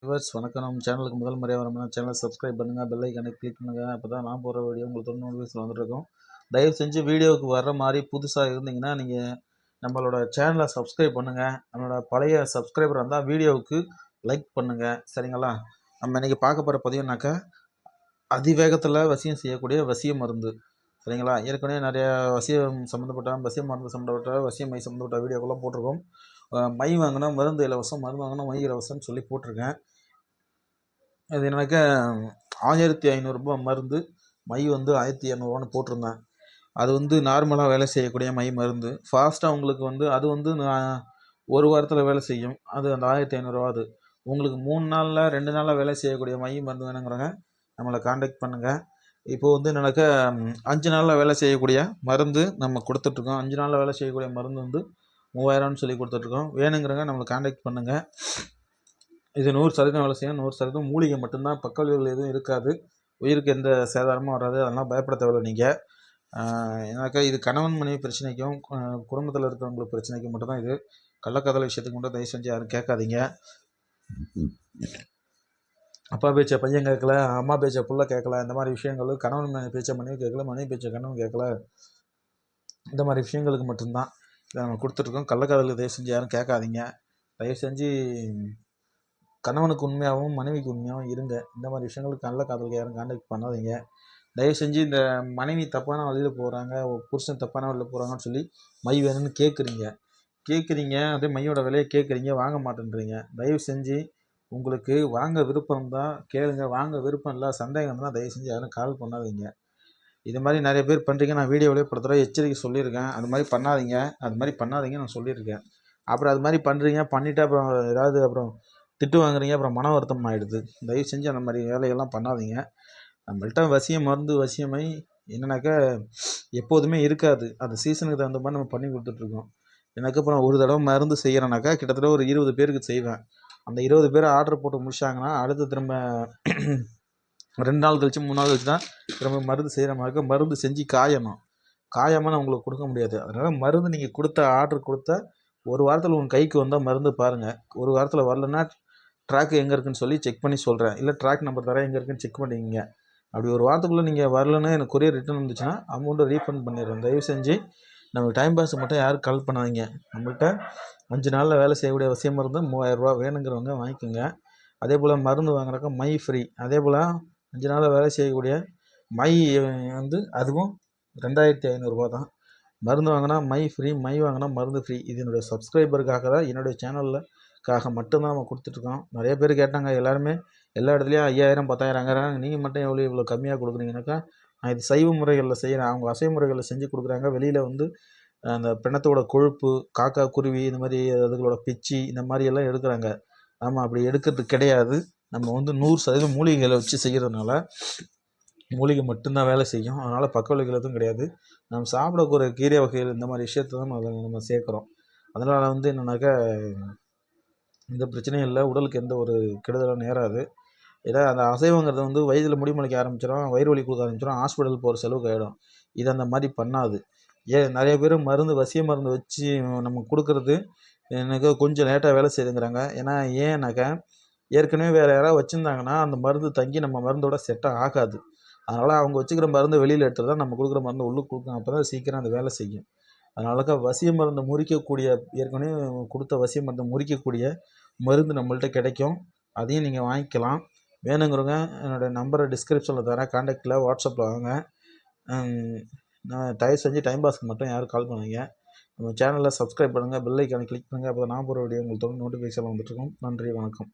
Viewers வணக்கம். நம்ம சேனலுக்கு முதல் முறையாக வரணும்னா சேனலை சப்ஸ்கிரைப் பண்ணுங்கள், பெல் ஐக்கானை கிளிக் பண்ணுங்கள். அப்போ தான் நான் போகிற வீடியோ உங்களுக்கு நோட்டிஃபிகேஷன் வந்துருக்கும். தயவு செஞ்சு வீடியோவுக்கு வர்ற மாதிரி புதுசாக இருந்தீங்கன்னா நீங்கள் நம்மளோட சேனலை சப்ஸ்கிரைப் பண்ணுங்கள். நம்மளோட பழைய சப்ஸ்கிரைபர் இருந்தால் வீடியோவுக்கு லைக் பண்ணுங்கள். சரிங்களா? நம்ம இன்றைக்கி பார்க்க போகிற பதிவுனாக்கா அதிவேகத்தில் வசியம் செய்யக்கூடிய வசிய மருந்து. சரிங்களா? ஏற்கனவே நிறைய வசியம் சம்மந்தப்பட்ட வசிய மருந்து சம்மந்தப்பட்ட வசிய மை சம்மந்தப்பட்ட வீடியோக்கெல்லாம் போட்டிருக்கோம். மை வாங்கினா மருந்து இலவசம், மருந்து வாங்கினா மை இலவசம்னு சொல்லி போட்டிருக்கேன். அது என்னன்னாக்கா 1500 மருந்து, மை வந்து 1200 போட்டிருந்தேன். அது வந்து நார்மலாக வேலை செய்யக்கூடிய மை மருந்து. ஃபாஸ்ட்டாக உங்களுக்கு வந்து அது வந்து ஒரு வாரத்தில் வேலை செய்யும். அது அந்த 1500 அது. உங்களுக்கு 3 நாளில் 2 நாளில் வேலை செய்யக்கூடிய மை மருந்து வேணுங்கிறவங்க நம்மளை காண்டாக்ட் பண்ணுங்கள். இப்போ வந்து என்னன்னாக்கா 5 நாளில் வேலை செய்யக்கூடிய மருந்து நம்ம கொடுத்துட்ருக்கோம். 5 நாளில் வேலை செய்யக்கூடிய மருந்து வந்து 3000ன்னு சொல்லி கொடுத்துட்ருக்கோம். வேணுங்கிறவங்க நம்மளை காண்டாக்ட் பண்ணுங்கள். இது 100% வேலை செய்யும். 100% மூலிகை மட்டும்தான், பக்க விளைவுகள் எதுவும் இருக்காது. உயிருக்கு எந்த சேதாரமும் வராது. அதெல்லாம் பயப்பட தேவையில்லை நீங்கள். ஏன்னாக்கா இது கணவன் மனைவி பிரச்சனைக்கும் குடும்பத்தில் இருக்கிறவங்களுக்கு பிரச்சனைக்கும் மட்டும்தான் இது. கள்ளக்காதல் விஷயத்துக்கு மட்டும் தயவு செஞ்சு யாரும் கேட்காதீங்க. அப்பா பேச்ச பையன் கேட்கல, அம்மா பேச்ச புள்ள கேட்கல, இந்த மாதிரி விஷயங்கள் கணவன் பேச்ச மனைவி கேட்கல, மனைவி பேச்ச கணவன் கேட்கல, இந்த மாதிரி விஷயங்களுக்கு மட்டும்தான் இதை நம்ம கொடுத்துட்ருக்கோம். கள்ளக்காதலுக்கு தயவு செஞ்சு யாரும் கேட்காதீங்க. தயவு செஞ்சு கணவனுக்கு உண்மையாகவும் மனைவிக்கு உண்மையாகவும் இருங்க. இந்த மாதிரி விஷயங்களுக்கு நல்ல காதலுக்கு யாரும் காண்டாக்ட் பண்ணாதீங்க. தயவு செஞ்சு இந்த மனைவி தப்பான வழியில் போகிறாங்க, புருஷன் தப்பான வழியில் போகிறாங்கன்னு சொல்லி மை வேணும்னு கேட்குறீங்க. அதே மையோட விலையை கேட்குறீங்க, வாங்க மாட்டேன்றீங்க. தயவு செஞ்சு உங்களுக்கு வாங்க விருப்பம் தான் கேளுங்க, வாங்க விருப்பம் இல்லை சந்தேகம் தான் தயவு செஞ்சு யாரும் கால் பண்ணாதீங்க. இது மாதிரி நிறைய பேர் பண்ணுறீங்க. நான் வீடியோவிலே படுத்துகிற எச்சரிக்கை சொல்லியிருக்கேன். அது மாதிரி பண்ணாதீங்க நான் சொல்லியிருக்கேன். அப்புறம் அது மாதிரி பண்ணுறீங்க, பண்ணிவிட்டு அப்புறம் ஏதாவது அப்புறம் திட்டு வாங்குறீங்க, அப்புறம் மன வருத்தம் ஆகிடுது. தயவு செஞ்சு அந்த மாதிரி வேலையெல்லாம் பண்ணாதீங்க. நம்மள்கிட்ட வசிய மருந்து வசியமை என்னன்னாக்கா எப்போதுமே இருக்காது. அந்த சீசனுக்கு தகுந்த மாதிரி நம்ம பண்ணி கொடுத்துட்ருக்கோம். எனக்கு அப்புறம் ஒரு தடவை மருந்து செய்கிறேன்னாக்கா கிட்டத்தட்ட ஒரு 20 பேருக்கு செய்வேன். அந்த 20 பேர் ஆர்டர் போட்டு முடிச்சாங்கன்னா அடுத்து திரும்ப 2 நாள் கழிச்சு 3 நாள் கழிச்சு தான் திரும்ப மருந்து செய்கிற மாதிரி மருந்து செஞ்சு காயாமல் நான் உங்களுக்கு கொடுக்க முடியாது. அதனால் மருந்து நீங்கள் கொடுத்த ஆர்டர் கொடுத்த ஒரு வாரத்தில் உங்கள் கைக்கு வந்தால் மருந்து பாருங்கள். ஒரு வாரத்தில் வரலன்னா ட்ராக் எங்கே இருக்குதுன்னு சொல்லி செக் பண்ணி சொல்கிறேன். இல்லை ட்ராக் நம்பர் தரேன், எங்கே இருக்குன்னு செக் பண்ணிக்கிங்க. அப்படி ஒரு வாரத்துக்குள்ளே நீங்கள் வரலன்னு எனக்கு கொரியர் ரிட்டர்ன் வந்துச்சுன்னா அமௌண்ட்டை ரீஃபண்ட் பண்ணிடுறேன். தயவு செஞ்சு நமக்கு டைம் பாஸ் மட்டும் யாரும் கால் பண்ணாதீங்க. நம்மள்கிட்ட 5 நாளில் வேலை செய்யக்கூடிய வசிய மருந்து 3000 வேணுங்கிறவங்க வாங்கிக்கோங்க. அதே போல் மருந்து வாங்குறக்க மை ஃப்ரீ. அதே போல் 5 நாளில் வேலை செய்யக்கூடிய மை வந்து அதுவும் 2500 தான். மருந்து வாங்கினா மை ஃப்ரீ, மை வாங்கினா மருந்து ஃப்ரீ. இது என்னுடைய சப்ஸ்கிரைபருக்காக தான், என்னுடைய சேனலுக்காக மட்டும்தான் நம்ம கொடுத்துட்ருக்கோம். நிறைய பேர் கேட்டாங்க, எல்லாருமே எல்லா இடத்துலையும் 5000 10,000 வாங்குறாங்க, நீங்கள் மட்டும் இவ்வளோ கம்மியாக கொடுக்குறீங்கனாக்கா, நான் இது சைவ முறைகளில் செய்கிறேன். அவங்க அசைவ முறைகளில் செஞ்சு கொடுக்குறாங்க. வெளியில் வந்து அந்த பிணத்தோட கொழுப்பு, காக்கா குருவி இந்த மாதிரி அதுகளோட பிச்சி இந்த மாதிரியெல்லாம் எடுக்கிறாங்க. நம்ம அப்படி எடுக்கிறது கிடையாது. நம்ம வந்து 100% மூலிகைகளை வச்சு செய்கிறதுனால மூலிகை மட்டும்தான் வேலை செய்யும். அதனால் பக்க விளைவுகள் எதுவும் கிடையாது. நம்ம சாப்பிடக்கூடிய கீரை வகைகள் இந்த மாதிரி விஷயத்தை தான் நம்ம சேர்க்குறோம். அதனால் வந்து என்னென்னாக்கா எந்த பிரச்சனையும் இல்லை, உடலுக்கு எந்த ஒரு கெடுதலும் நேராது. ஏன்னா அந்த அசைவங்கிறது வந்து வயிற்றில் முடி முளைக்க ஆரம்பிச்சிடும், வயிறு வலி கொடுக்க ஆரம்பிச்சிடும், ஹாஸ்பிட்டல் போகிற செலவுக்கு ஆகிடும். இது அந்த மாதிரி பண்ணாது. நிறைய பேர் வசிய மருந்து வச்சு நம்ம கொடுக்குறது எனக்கு கொஞ்சம் லேட்டாக வேலை செய்யுதுங்கிறாங்க. ஏன்னாக்கா ஏற்கனவே வேறு யாராவது வச்சுருந்தாங்கன்னா அந்த மருந்து தங்கி நம்ம மருந்தோட செட்டாக ஆகாது. அதனால் அவங்க வச்சுக்கிற மருந்து வெளியில் எடுத்துகிட்டு தான் நம்ம கொடுக்குற மருந்து உள்ளுக்கு கொடுக்கணும். அப்போ தான் சீக்கிரம் அந்த வேலை செய்யும். அதனால வசிய மருந்தை முறிக்கக்கூடிய, ஏற்கனவே கொடுத்த வசிய மருந்தை முறிக்கக்கூடிய மருந்து நம்மள்கிட்ட கிடைக்கும். அதையும் நீங்கள் வாங்கிக்கலாம். வேணுங்கிறவங்க என்னோடய நம்பரை டிஸ்கிரிப்ஷனில் தரேன், காண்டாக்டில் வாட்ஸ்அப்பில் வாங்க. நான் தயவு செஞ்சு டைம் பாஸ்க்கு மட்டும் யாரும் கால் பண்ணுவீங்க. நம்ம சேனலில் சப்ஸ்கிரைப் பண்ணுங்கள், பெல் ஐக்கானை கிளிக் பண்ணுங்கள். அப்போ நான் போகிற வீடியோ உங்களுக்கு நோட்டிஃபிகேஷன் வந்துட்டுருக்கும். நன்றி, வணக்கம்.